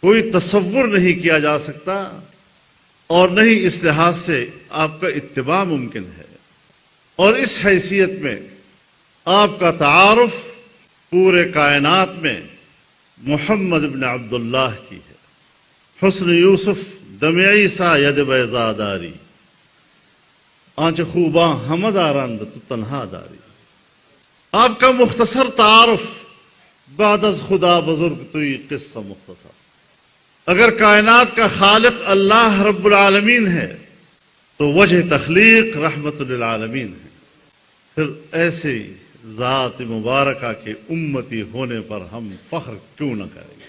کوئی تصور نہیں کیا جا سکتا، اور نہ ہی اس لحاظ سے آپ کا اتباع ممکن ہے۔ اور اس حیثیت میں آپ کا تعارف پورے کائنات میں محمد بن عبداللہ کی ہے۔ حسن یوسف دم عیسیٰ ید بیضا داری، آنچ خوباں ہمد آرند تو تنہا داری۔ آپ کا مختصر تعارف بعد از خدا بزرگ توئی قصہ مختصر۔ اگر کائنات کا خالق اللہ رب العالمین ہے تو وجہ تخلیق رحمت للعالمین ہے، پھر ایسے ذات مبارکہ کے امتی ہونے پر ہم فخر کیوں نہ کریں گے۔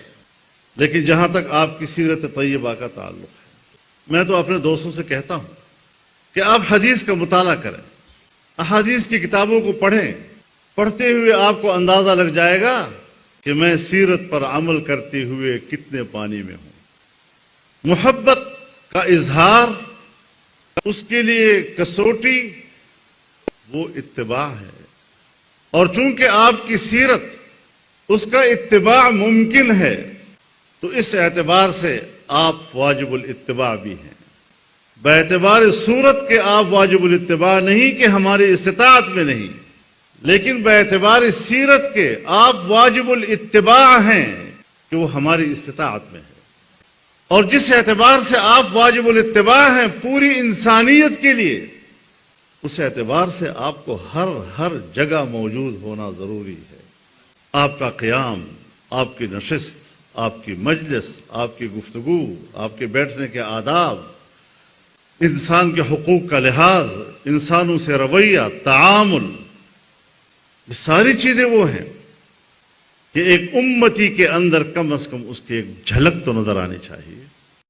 لیکن جہاں تک آپ کی سیرت طیبہ کا تعلق ہے، میں تو اپنے دوستوں سے کہتا ہوں کہ آپ حدیث کا مطالعہ کریں، احادیث کی کتابوں کو پڑھیں۔ پڑھتے ہوئے آپ کو اندازہ لگ جائے گا کہ میں سیرت پر عمل کرتے ہوئے کتنے پانی میں ہوں۔ محبت کا اظہار، اس کے لیے کسوٹی وہ اتباع ہے، اور چونکہ آپ کی سیرت اس کا اتباع ممکن ہے تو اس اعتبار سے آپ واجب الاتباع بھی ہیں۔ باعتبار صورت کے آپ واجب الاتباع نہیں کہ ہماری استطاعت میں نہیں، لیکن باعتبار سیرت کے آپ واجب الاتباع ہیں کہ وہ ہماری استطاعت میں ہے۔ اور جس اعتبار سے آپ واجب الاتباع ہیں پوری انسانیت کے لیے، اس اعتبار سے آپ کو ہر جگہ موجود ہونا ضروری ہے۔ آپ کا قیام، آپ کی نشست، آپ کی مجلس، آپ کی گفتگو، آپ کے بیٹھنے کے آداب، انسان کے حقوق کا لحاظ، انسانوں سے رویہ، تعامل، یہ ساری چیزیں وہ ہیں کہ ایک امتی کے اندر کم از کم اس کی ایک جھلک تو نظر آنی چاہیے۔